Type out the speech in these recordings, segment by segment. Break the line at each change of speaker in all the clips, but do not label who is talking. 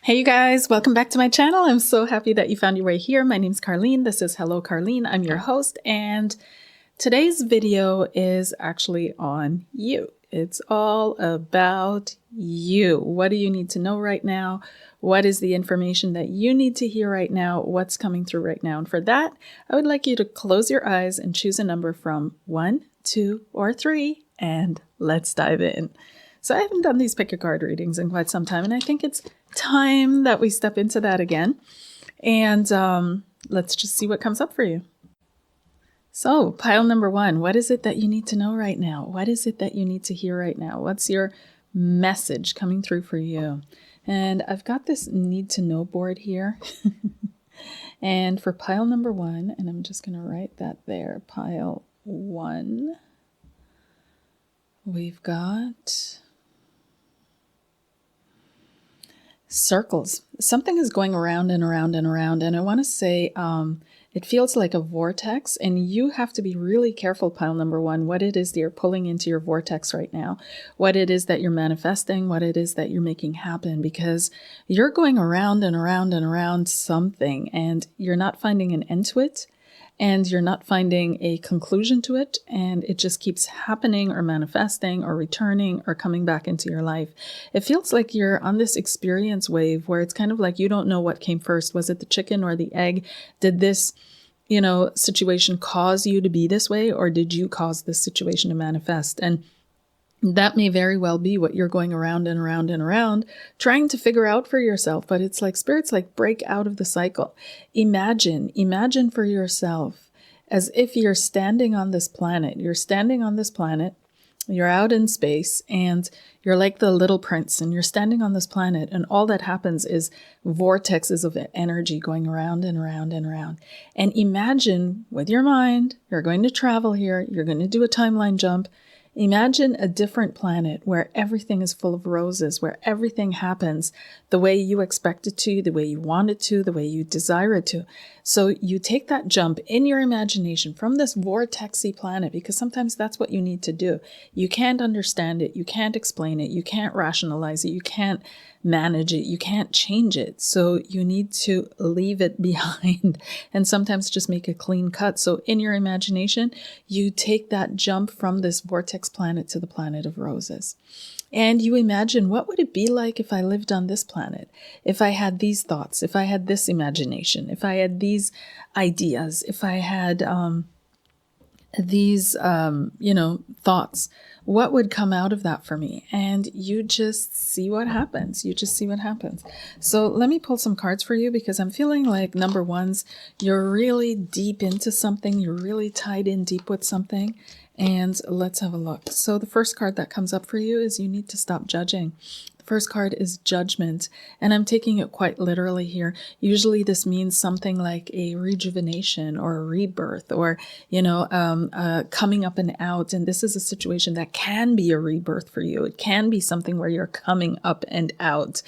Hey you guys, welcome back to my channel. I'm so happy that you found your way here. My name's Karleen. This is Hello Karleen. I'm your host, and today's video is actually on you. It's all about you. What do you need to know right now? What is the information that you need to hear right now? What's coming through right now? And for that, I would like you to close your eyes and choose a number from 1, 2, or 3, and let's dive in. So I haven't done these pick a card readings in quite some time, and I think it's time that we step into that again. And let's just see what comes up for you. So pile number 1, what is it that you need to know right now? What is it that you need to hear right now? What's your message coming through for you? And I've got this need to know board here. And for pile number 1, and I'm just going to write that there, pile 1, we've got circles. Something is going around and around and around, and I want to say it feels like a vortex, and you have to be really careful, pile number 1, what it is that you're pulling into your vortex right now, what it is that you're manifesting, what it is that you're making happen, because you're going around and around and around something, and you're not finding an end to it, and you're not finding a conclusion to it, and it just keeps happening or manifesting or returning or coming back into your life. It feels like you're on this experience wave where it's kind of like you don't know what came first. Was it the chicken or the egg? Did this, situation cause you to be this way, or did you cause this situation to manifest? And that may very well be what you're going around and around and around trying to figure out for yourself. But it's like spirits like break out of the cycle. Imagine for yourself as if you're standing on this planet. You're standing on this planet. You're out in space and you're like the little prince and you're standing on this planet, and all that happens is vortexes of energy going around and around and around. And imagine with your mind, you're going to travel here. You're going to do a timeline jump. Imagine a different planet where everything is full of roses, where everything happens the way you expect it to, the way you want it to, the way you desire it to. So you take that jump in your imagination from this vortexy planet, because sometimes that's what you need to do. You can't understand it. You can't explain it. You can't rationalize it. You can't manage it. You can't change it. So you need to leave it behind and sometimes just make a clean cut. So in your imagination, you take that jump from this vortex planet to the planet of roses. And you imagine, what would it be like if I lived on this planet? If I had these thoughts, if I had this imagination, if I had these ideas, if I had these, thoughts, what would come out of that for me? And you just see what happens. So let me pull some cards for you, because I'm feeling like number 1s, you're really deep into something. You're really tied in deep with something. And let's have a look. So the first card that comes up for you is you need to stop judging. The first card is judgment, and I'm taking it quite literally here. Usually this means something like a rejuvenation or a rebirth, or, coming up and out. And this is a situation that can be a rebirth for you. It can be something where you're coming up and out,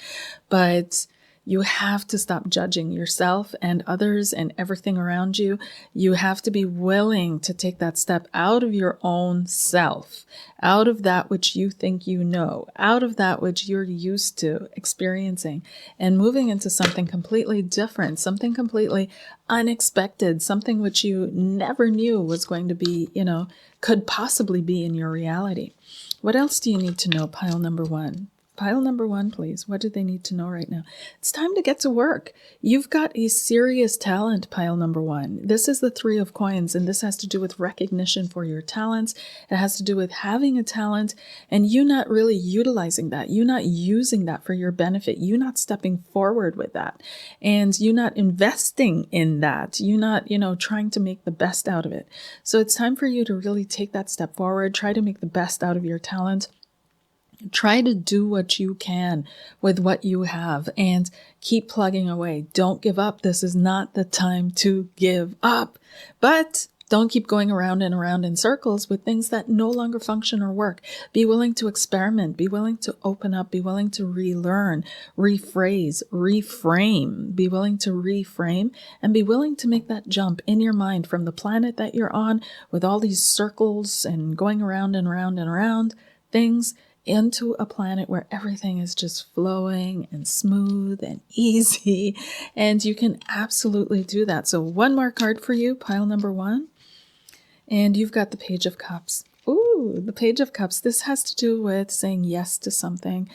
but you have to stop judging yourself and others and everything around you. You have to be willing to take that step out of your own self, out of that which you think you know, out of that which you're used to experiencing, and moving into something completely different, something completely unexpected, something which you never knew was going to be, could possibly be in your reality. What else do you need to know, pile number 1? Pile number 1, please. What do they need to know right now? It's time to get to work. You've got a serious talent, pile number 1. This is the 3 of coins, and this has to do with recognition for your talents. It has to do with having a talent and you not really utilizing that. You not using that for your benefit. You not stepping forward with that. And you not investing in that. You not, trying to make the best out of it. So it's time for you to really take that step forward. Try to make the best out of your talent. Try to do what you can with what you have and keep plugging away. Don't give up. This is not the time to give up. But don't keep going around and around in circles with things that no longer function or work. Be willing to experiment. Be willing to open up. Be willing to relearn, rephrase, reframe. Be willing to reframe and be willing to make that jump in your mind from the planet that you're on with all these circles and going around and around and around things into a planet where everything is just flowing and smooth and easy. And you can absolutely do that. So one more card for you, pile number 1. And you've got the Page of Cups. Ooh, the Page of Cups. This has to do with saying yes to something,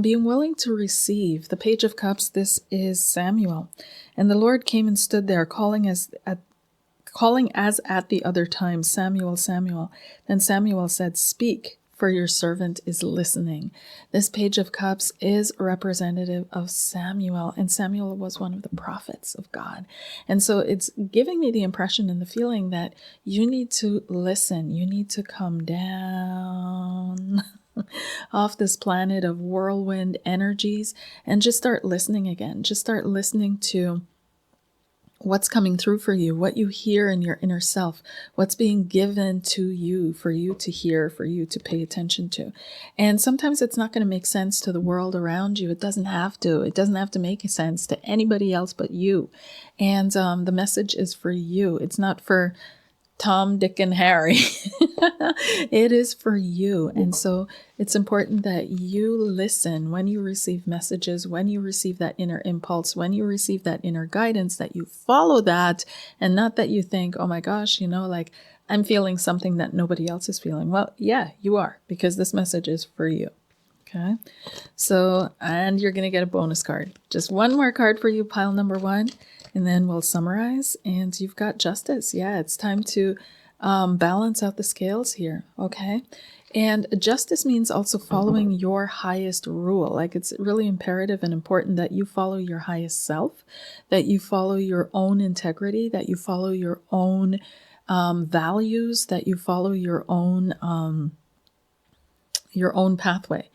being willing to receive. The Page of Cups, this is Samuel. And the Lord came and stood there, calling as at the other time, Samuel, Samuel. Then Samuel said, speak, for your servant is listening. This Page of Cups is representative of Samuel, and Samuel was one of the prophets of God. And so it's giving me the impression and the feeling that you need to listen. You need to come down off this planet of whirlwind energies and just start listening again. Just start listening to what's coming through for you, what you hear in your inner self, what's being given to you for you to hear, for you to pay attention to. And sometimes it's not going to make sense to the world around you. It doesn't have to. It doesn't have to make sense to anybody else but you. And the message is for you. It's not for Tom, Dick, and Harry. It is for you. And so it's important that you listen when you receive messages, when you receive that inner impulse, when you receive that inner guidance, that you follow that, and not that you think, oh my gosh, like I'm feeling something that nobody else is feeling. Well, yeah, you are, because this message is for you. Okay. So, and you're going to get a bonus card. Just one more card for you, pile number 1. And then we'll summarize, and you've got justice. Yeah, it's time to balance out the scales here, okay? And justice means also following your highest rule. Like, it's really imperative and important that you follow your highest self, that you follow your own integrity, that you follow your own values, that you follow your own pathway.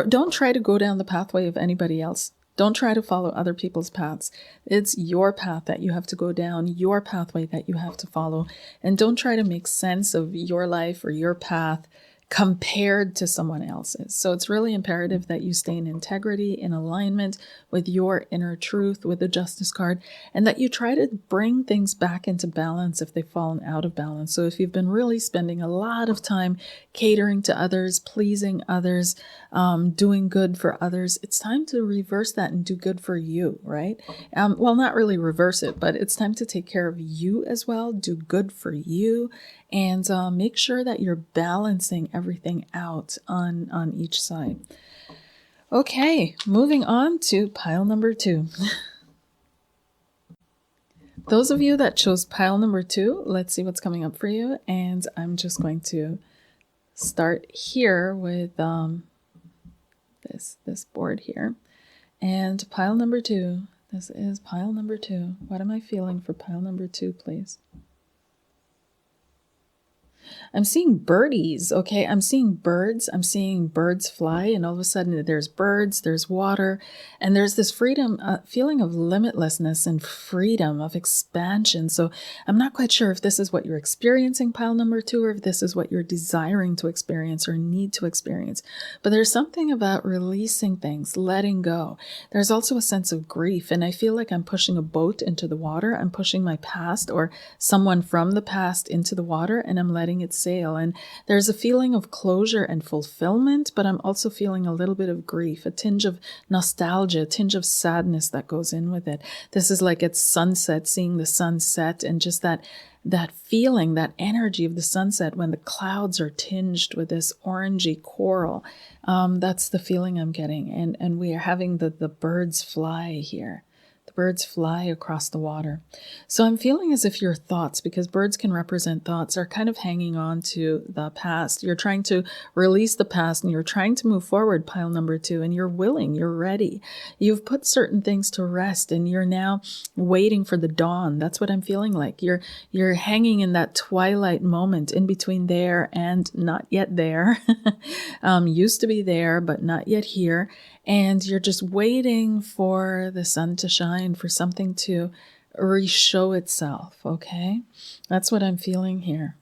Don't try to go down the pathway of anybody else. Don't try to follow other people's paths. It's your path that you have to go down, your pathway that you have to follow. And don't try to make sense of your life or your path compared to someone else's. So it's really imperative that you stay in integrity, in alignment with your inner truth, with the justice card, and that you try to bring things back into balance if they've fallen out of balance. So if you've been really spending a lot of time catering to others, pleasing others, doing good for others, it's time to reverse that and do good for you, right? Well, not really reverse it, but it's time to take care of you as well, do good for you, and make sure that you're balancing everything out on each side. Okay, moving on to pile number 2. Those of you that chose pile number 2, let's see what's coming up for you. And I'm just going to start here with this board here. And pile number 2, this is pile number 2. What am I feeling for pile number 2, please? I'm seeing birdies, okay? I'm seeing birds. I'm seeing birds fly, and all of a sudden there's birds, there's water, and there's this freedom, feeling of limitlessness and freedom, of expansion. So I'm not quite sure if this is what you're experiencing, pile number 2, or if this is what you're desiring to experience or need to experience. But there's something about releasing things, letting go. There's also a sense of grief, and I feel like I'm pushing a boat into the water. I'm pushing my past or someone from the past into the water, and I'm letting it sail. And there's a feeling of closure and fulfillment, but I'm also feeling a little bit of grief, a tinge of nostalgia, a tinge of sadness that goes in with it. This is like at sunset, seeing the sunset, and just that feeling, that energy of the sunset when the clouds are tinged with this orangey coral. That's the feeling I'm getting. And we are having the birds fly here. The birds fly across the water. So I'm feeling as if your thoughts, because birds can represent thoughts, are kind of hanging on to the past. You're trying to release the past and you're trying to move forward, pile number 2, and you're willing, you're ready. You've put certain things to rest and you're now waiting for the dawn. That's what I'm feeling like. You're hanging in that twilight moment in between there and not yet there. Used to be there, but not yet here. And you're just waiting for the sun to shine, for something to re-show itself, okay? That's what I'm feeling here.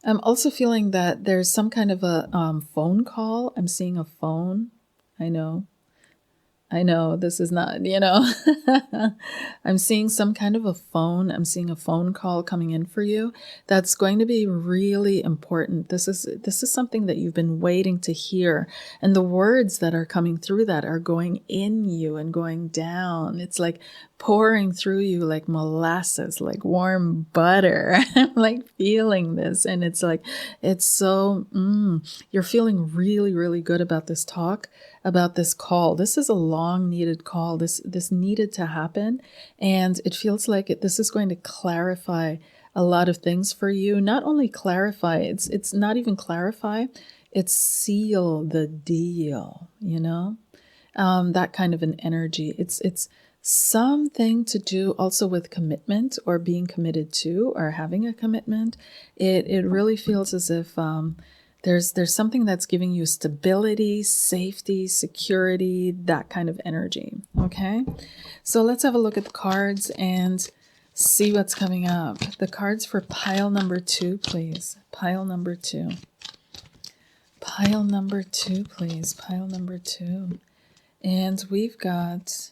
I'm also feeling that there's some kind of a phone call. I'm seeing a phone. I know. I know this is not, I'm seeing some kind of a phone. I'm seeing a phone call coming in for you that's going to be really important. This is something that you've been waiting to hear. And the words that are coming through that are going in you and going down. It's like pouring through you like molasses, like warm butter. I'm like feeling this. And it's like, it's so, you're feeling really, really good about this talk, about this call. This is a long needed call. This needed to happen. And it feels like this is going to clarify a lot of things for you. Not only clarify, it's not even clarify, it's seal the deal, that kind of an energy. It's something to do also with commitment or being committed to or having a commitment. It really feels as if there's something that's giving you stability, safety, security, that kind of energy. Okay, so let's have a look at the cards and see what's coming up. The cards for pile number 2, please. Pile number 2. Pile number 2, please. Pile number 2. And we've got,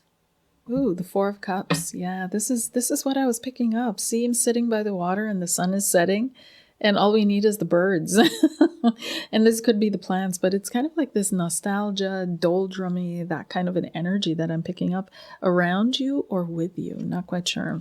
the 4 of Cups. Yeah, this is what I was picking up. See him sitting by the water and the sun is setting. And all we need is the birds. And this could be the plants, but it's kind of like this nostalgia, doldrummy, that kind of an energy that I'm picking up around you or with you. Not quite sure.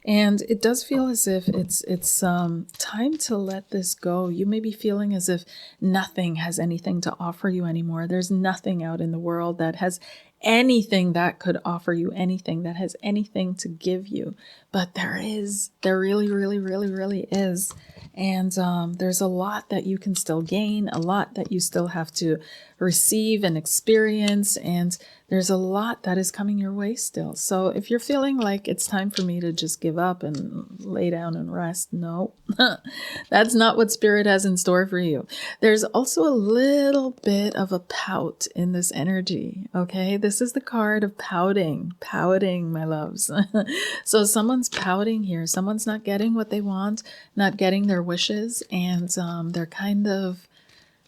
And it does feel as if it's time to let this go. You may be feeling as if nothing has anything to offer you anymore. There's nothing out in the world that has anything that could offer you anything, that has anything to give you. But there really, really, really, really is. And there's a lot that you can still gain, a lot that you still have to receive and experience. And there's a lot that is coming your way still. So if you're feeling like it's time for me to just give up and lay down and rest, no, that's not what Spirit has in store for you. There's also a little bit of a pout in this energy. Okay, this is the card of pouting, my loves. So someone's pouting here. Someone's not getting what they want, not getting their wishes, and they're kind of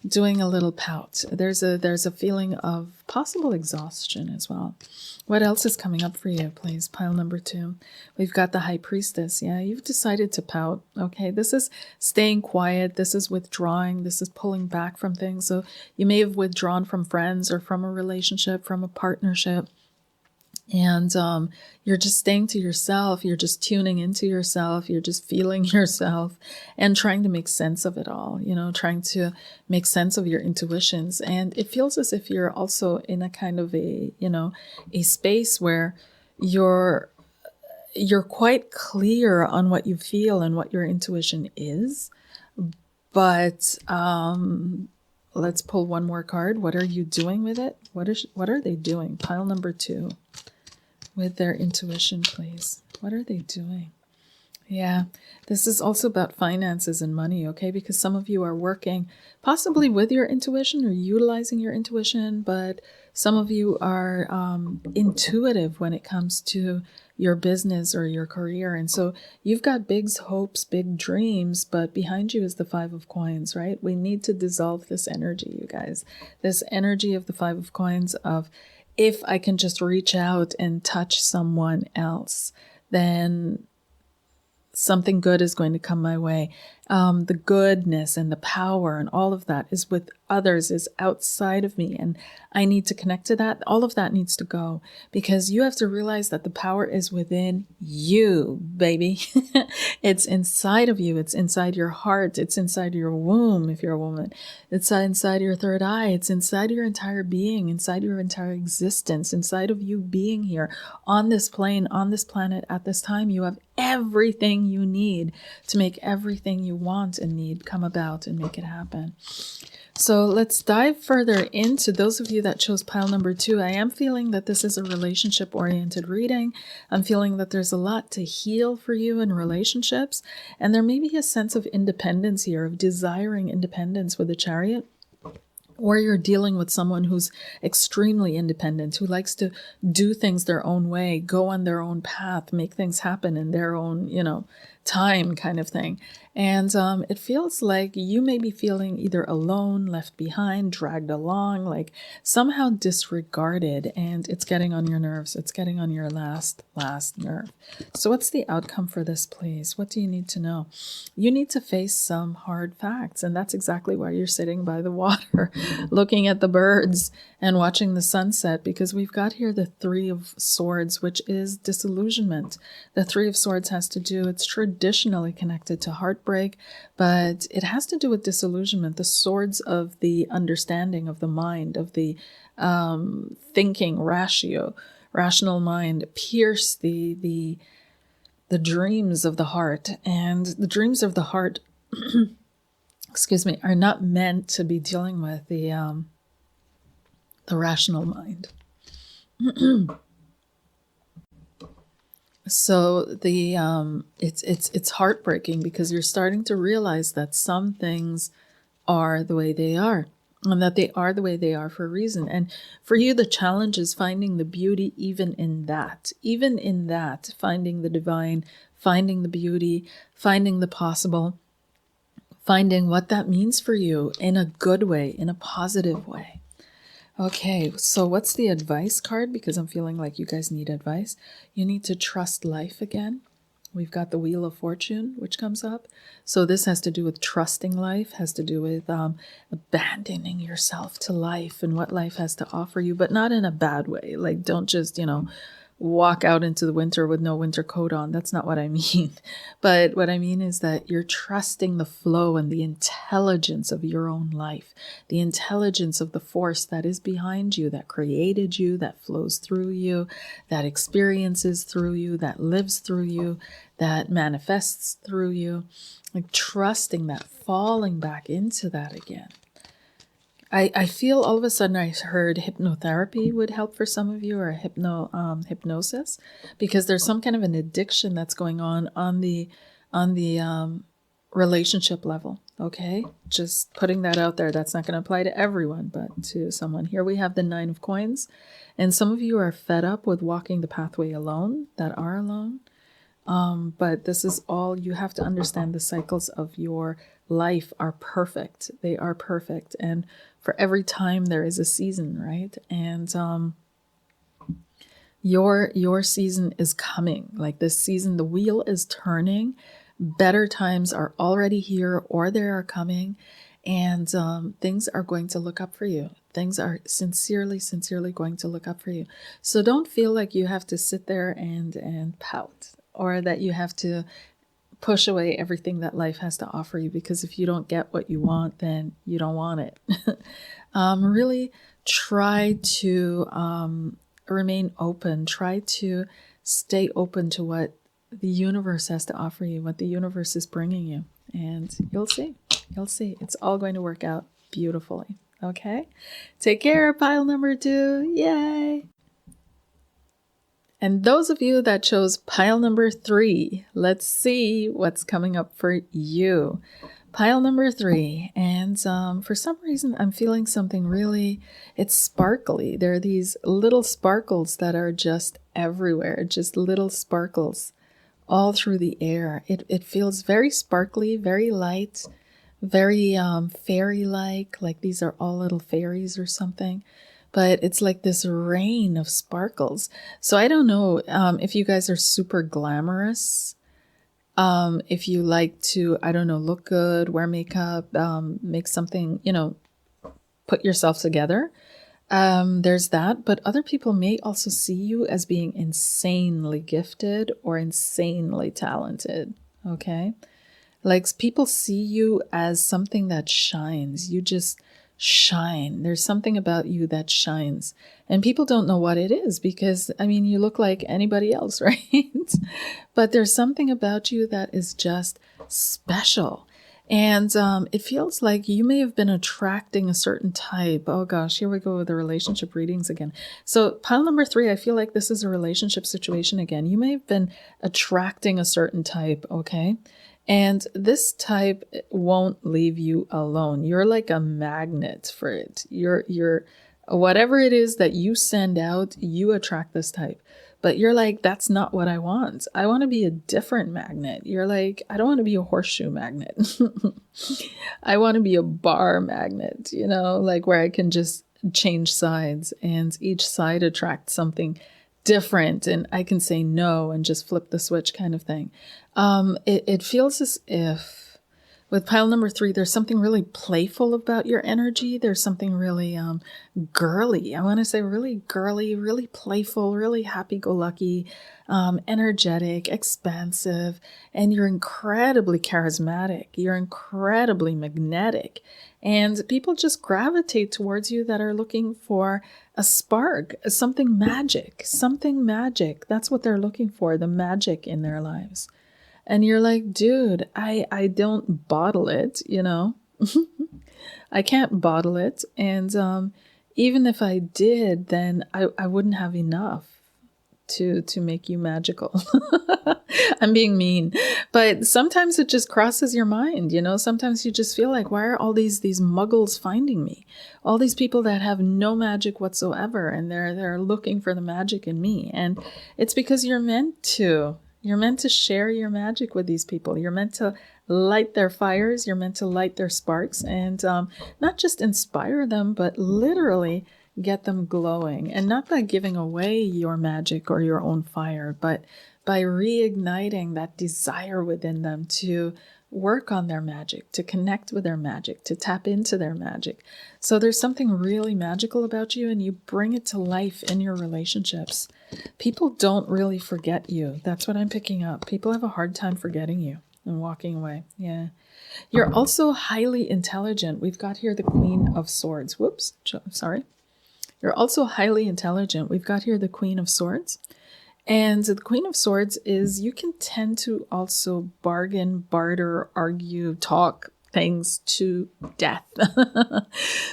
doing a little pout. There's a feeling of possible exhaustion as well. What else is coming up for you, please? Pile number 2. We've got the High Priestess. Yeah, you've decided to pout. Okay, this is staying quiet. This is withdrawing. This is pulling back from things. So you may have withdrawn from friends or from a relationship, from a partnership. And you're just staying to yourself. You're just tuning into yourself. You're just feeling yourself and trying to make sense of it all, trying to make sense of your intuitions. And it feels as if you're also in a kind of a space where you're quite clear on what you feel and what your intuition is. But let's pull one more card. What are you doing with it? What are they doing? Pile number 2. With their intuition, please. What are they doing? Yeah, this is also about finances and money, okay? Because some of you are working possibly with your intuition or utilizing your intuition, but some of you are intuitive when it comes to your business or your career. And so you've got big hopes, big dreams, but behind you is the 5 of Coins, right? We need to dissolve this energy, you guys. This energy of the 5 of Coins of, if I can just reach out and touch someone else, then something good is going to come my way. The goodness and the power and all of that is with others, is outside of me. And I need to connect to that. All of that needs to go, because you have to realize that the power is within you, baby. It's inside of you. It's inside your heart. It's inside your womb, if you're a woman. It's inside your third eye. It's inside your entire being, inside your entire existence, inside of you being here on this plane, on this planet at this time. You have everything you need to make everything you want and need come about and make it happen. So let's dive further into those of you that chose pile number 2. I am feeling that this is a relationship-oriented reading. I'm feeling that there's a lot to heal for you in relationships. And there may be a sense of independence here, of desiring independence with the Chariot. Or you're dealing with someone who's extremely independent, who likes to do things their own way, go on their own path, make things happen in their own, time kind of thing. And it feels like you may be feeling either alone, left behind, dragged along, like somehow disregarded, and it's getting on your nerves. It's getting on your last nerve. So what's the outcome for this, please? What do you need to know? You need to face some hard facts, and that's exactly why you're sitting by the water, looking at the birds and watching the sunset, because we've got here the Three of Swords, which is disillusionment. The Three of Swords has to do, it's traditionally connected to heartbreak, but it has to do with disillusionment. The swords of the understanding of the mind, of the thinking, rational mind, pierce the dreams of the heart. And the dreams of the heart, excuse me, are not meant to be dealing with the rational mind. So it's heartbreaking, because you're starting to realize that some things are the way they are, and that they are the way they are for a reason. And for you, the challenge is finding the beauty even in that, finding the divine, finding the beauty, finding the possible, finding what that means for you in a good way, in a positive way. Okay, so what's the advice card? Because I'm feeling like you guys need advice. You need to trust life again. We've got the Wheel of Fortune, which comes up. So this has to do with trusting life, has to do with abandoning yourself to life and what life has to offer you, but not in a bad way. Like, don't just, walk out into the winter with no winter coat on. That's not what I mean. But what I mean is that you're trusting the flow and the intelligence of your own life, the intelligence of the force that is behind you, that created you, that flows through you, that experiences through you, that lives through you, that manifests through you. Like trusting that, falling back into that again. I feel all of a sudden I heard hypnotherapy would help for some of you, or hypnosis, because there's some kind of an addiction that's going on the relationship level. Okay, just putting that out there. That's not going to apply to everyone, but to someone. Here we have the Nine of Coins, and some of you are fed up with walking the pathway alone, that are alone. But this is all, you have to understand the cycles of your life are perfect. They are perfect. And for every time there is a season, right? And your season is coming. Like this season, the wheel is turning. Better times are already here, or they are coming. And things are going to look up for you. Things are sincerely going to look up for you. So don't feel like you have to sit there and pout, or that you have to push away everything that life has to offer you, because if you don't get what you want, then you don't want it. Really try to remain open. Try to stay open to what the universe has to offer you, what the universe is bringing you. And you'll see. It's all going to work out beautifully. Okay? Take care, pile number 2. Yay! And those of you that chose pile number 3, let's see what's coming up for you. Pile number 3. And for some reason, I'm feeling something really, it's sparkly. There are these little sparkles that are just everywhere, just little sparkles all through the air. It feels very sparkly, very light, very fairy-like these are all little fairies or something. But it's like this rain of sparkles. So I don't know if you guys are super glamorous. If you like to, I don't know, look good, wear makeup, make something, put yourself together. There's that. But other people may also see you as being insanely gifted or insanely talented. Okay? Like people see you as something that shines. You just shine. There's something about you that shines. And people don't know what it is because, you look like anybody else, right? But there's something about you that is just special. And it feels like you may have been attracting a certain type. Oh gosh, here we go with the relationship readings again. So pile number 3, I feel like this is a relationship situation again. You may have been attracting a certain type, okay? And this type won't leave you alone. You're like a magnet for it. You're Whatever it is that you send out, you attract this type. But you're like, that's not what I want. I want to be a different magnet. You're like, I don't want to be a horseshoe magnet. I want to be a bar magnet, like where I can just change sides and each side attracts something different and I can say no and just flip the switch kind of thing. It feels as if with pile number 3, there's something really playful about your energy. There's something really girly. I want to say really girly, really playful, really happy-go-lucky, energetic, expansive, and you're incredibly charismatic. You're incredibly magnetic. And people just gravitate towards you that are looking for a spark, something magic, something magic. That's what they're looking for, the magic in their lives. And you're like, dude, I don't bottle it, I can't bottle it. And even if I did, then I wouldn't have enough to make you magical. I'm being mean. But sometimes it just crosses your mind, Sometimes you just feel like, why are all these muggles finding me? All these people that have no magic whatsoever, and they're looking for the magic in me. And it's because you're meant to. You're meant to share your magic with these people. You're meant to light their fires. You're meant to light their sparks and not just inspire them, but literally get them glowing. And not by giving away your magic or your own fire, but by reigniting that desire within them to work on their magic, to connect with their magic, to tap into their magic. So there's something really magical about you and you bring it to life in your relationships. People don't really forget you. That's what I'm picking up. People have a hard time forgetting you and walking away. Yeah. You're also highly intelligent. We've got here the Queen of Swords. Whoops. Sorry. You're also highly intelligent. We've got here the Queen of Swords. And the Queen of Swords is you can tend to also bargain, barter, argue, talk things to death.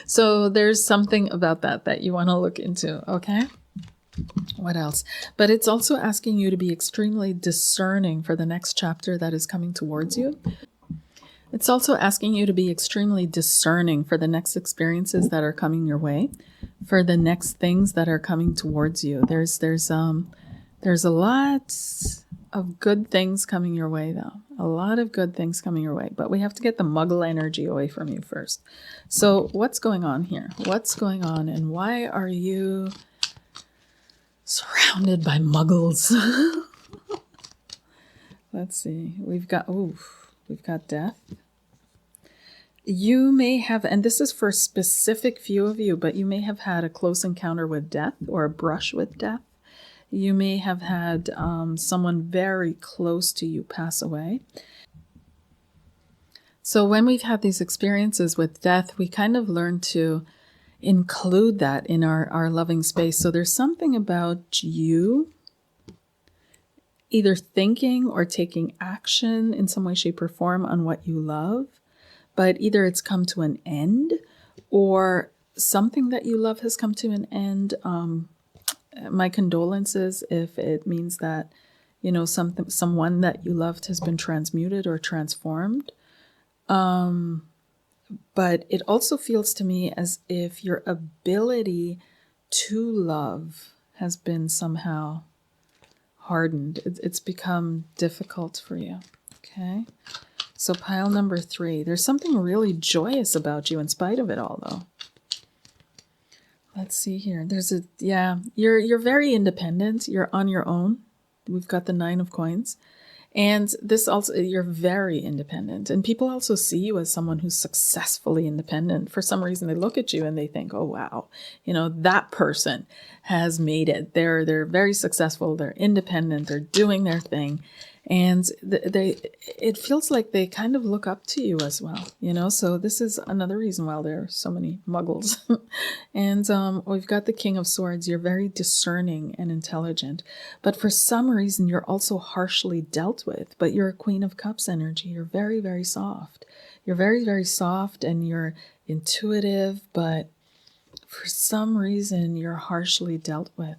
So there's something about that you want to look into, okay? What else? But it's also asking you to be extremely discerning for the next chapter that is coming towards you. It's also asking you to be extremely discerning for the next experiences that are coming your way, for the next things that are coming towards you. There's a lot of good things coming your way, though. A lot of good things coming your way. But we have to get the muggle energy away from you first. So what's going on here? What's going on? And why are you surrounded by muggles? Let's see. We've got death. You may have, and this is for a specific few of you, but you may have had a close encounter with death or a brush with death. You may have had someone very close to you pass away. So when we've had these experiences with death, we kind of learn to include that in our loving space. So there's something about you either thinking or taking action in some way, shape, or form on what you love, but either it's come to an end or something that you love has come to an end. My condolences if it means that, someone that you loved has been transmuted or transformed. But it also feels to me as if your ability to love has been somehow hardened. It's become difficult for you. Okay. So pile number 3, there's something really joyous about you in spite of it all, though. Let's see here. You're very independent. You're on your own. We've got the 9 of Coins. And this also, you're very independent. And people also see you as someone who's successfully independent. For some reason, they look at you and they think, oh, wow, that person has made it. They're very successful. They're independent. They're doing their thing. And it feels like they kind of look up to you as well, So this is another reason why there are so many muggles. And we've got the King of Swords. You're very discerning and intelligent. But for some reason, you're also harshly dealt with. But you're a Queen of Cups energy. You're very, very soft. You're very, very soft and you're intuitive. But for some reason, you're harshly dealt with.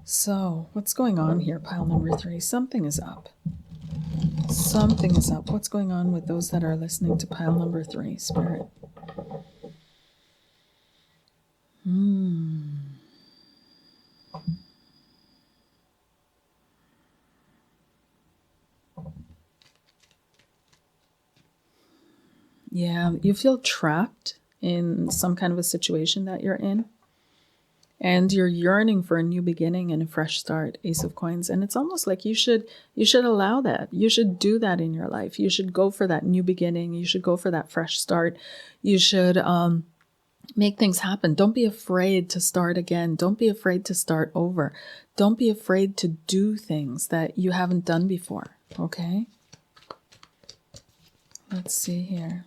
So, what's going on here, pile number 3? Something is up. Something is up. What's going on with those that are listening to pile number 3, Spirit? Yeah, you feel trapped in some kind of a situation that you're in, and you're yearning for a new beginning and a fresh start. Ace of Coins, and it's almost like you should allow that. You should do that in your life. You should go for that new beginning. You should go for that fresh start. You should make things happen. Don't be afraid to start again. Don't be afraid to start over. Don't be afraid to do things that you haven't done before. Okay? Let's see here.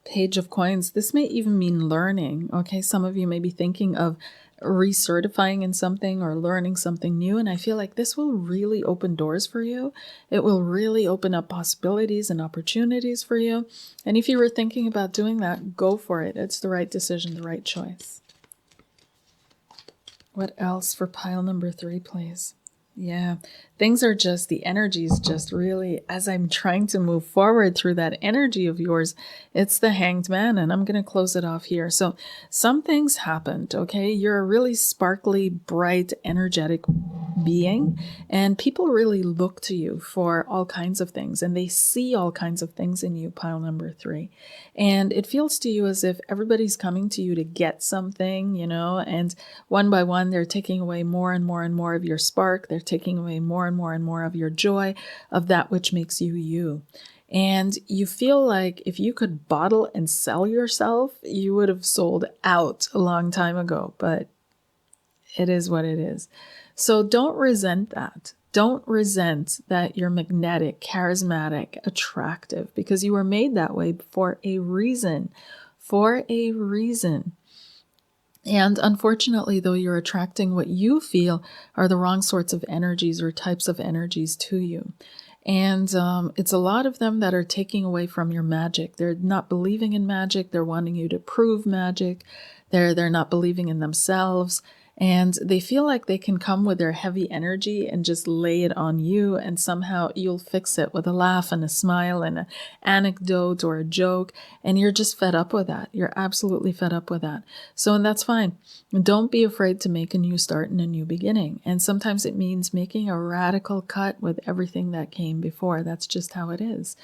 Page of Coins. This may even mean learning. Okay, some of you may be thinking of recertifying in something or learning something new, and I feel like this will really open doors for you. It will really open up possibilities and opportunities for you. And if you were thinking about doing that, go for it. It's the right decision, the right choice. What else for pile number 3, please? Yeah, things are just, the energy is just really, as I'm trying to move forward through that energy of yours, it's the Hanged Man, and I'm going to close it off here. So some things happened, okay? You're a really sparkly, bright, energetic being, and people really look to you for all kinds of things, and they see all kinds of things in you, pile number 3. And it feels to you as if everybody's coming to you to get something, and one by one, they're taking away more and more and more of your spark. They're taking away more and more and more of your joy, of that which makes you you. And you feel like if you could bottle and sell yourself, you would have sold out a long time ago, but it is what it is. So don't resent that. Don't resent that you're magnetic, charismatic, attractive, because you were made that way for a reason. For a reason. And unfortunately, though, you're attracting what you feel are the wrong sorts of energies or types of energies to you. And it's a lot of them that are taking away from your magic. They're not believing in magic. They're wanting you to prove magic. They're not believing in themselves. And they feel like they can come with their heavy energy and just lay it on you, and somehow you'll fix it with a laugh and a smile and an anecdote or a joke, and you're just fed up with that. You're absolutely fed up with that. So, and that's fine. Don't be afraid to make a new start and a new beginning. And sometimes it means making a radical cut with everything that came before. That's just how it is.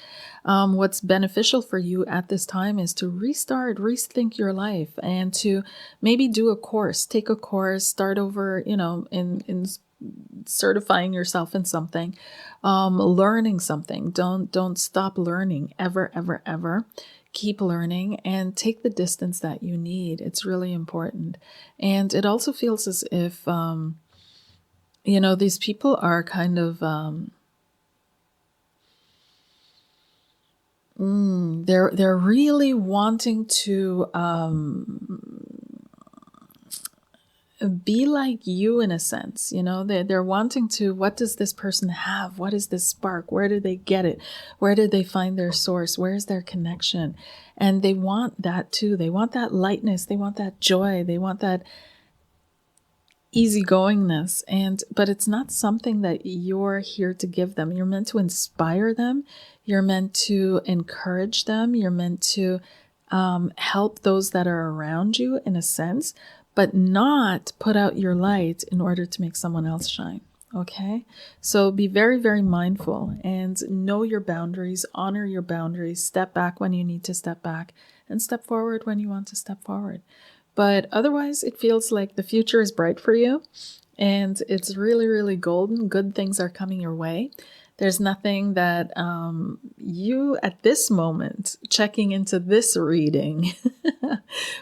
What's beneficial for you at this time is to restart, rethink your life, and to maybe do a course, take a course, start over, in certifying yourself in something, learning something. Don't stop learning ever, ever, ever. Keep learning and take the distance that you need. It's really important. And it also feels as if, these people are kind of, they're really wanting to be like you in a sense. They're wanting to, what does this person have? What is this spark? Where do they get it? Where did they find their source? Where's their connection? And they want that too. They want that lightness. They want that joy. They want that easygoingness. But it's not something that you're here to give them. You're meant to inspire them. You're meant to encourage them. You're meant to help those that are around you in a sense, but not put out your light in order to make someone else shine. Okay? So be very, very mindful and know your boundaries, honor your boundaries, step back when you need to step back, and step forward when you want to step forward. But otherwise, it feels like the future is bright for you, and it's really, really golden. Good things are coming your way. There's nothing that you, at this moment, checking into this reading,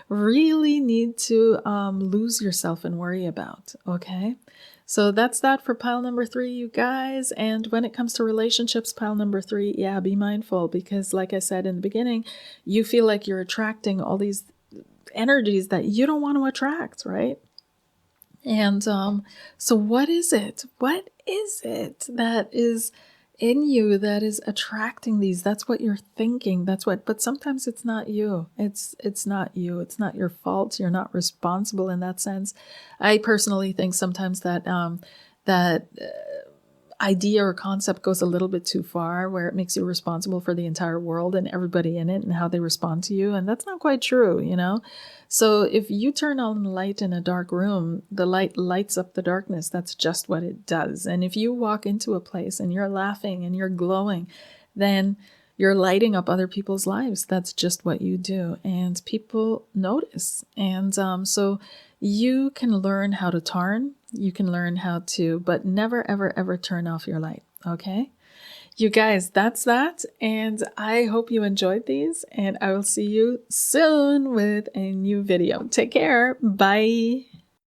really need to lose yourself and worry about, okay? So that's that for pile number 3, you guys. And when it comes to relationships, pile number 3, yeah, be mindful, because like I said in the beginning, you feel like you're attracting all these energies that you don't want to attract, right? And so what is it? What is it that is in you that is attracting these? That's what you're thinking. But sometimes it's not you. It's not you. It's not your fault. You're not responsible in that sense. I personally think sometimes that idea or concept goes a little bit too far, where it makes you responsible for the entire world and everybody in it and how they respond to you. And that's not quite true, you know? So if you turn on the light in a dark room, the light lights up the darkness. That's just what it does. And if you walk into a place and you're laughing and you're glowing, then you're lighting up other people's lives. That's just what you do. And people notice. And so you can learn how to turn. You can learn how to, but never, ever, ever turn off your light. Okay? You guys, that's that. And I hope you enjoyed these. And I will see you soon with a new video. Take care. Bye.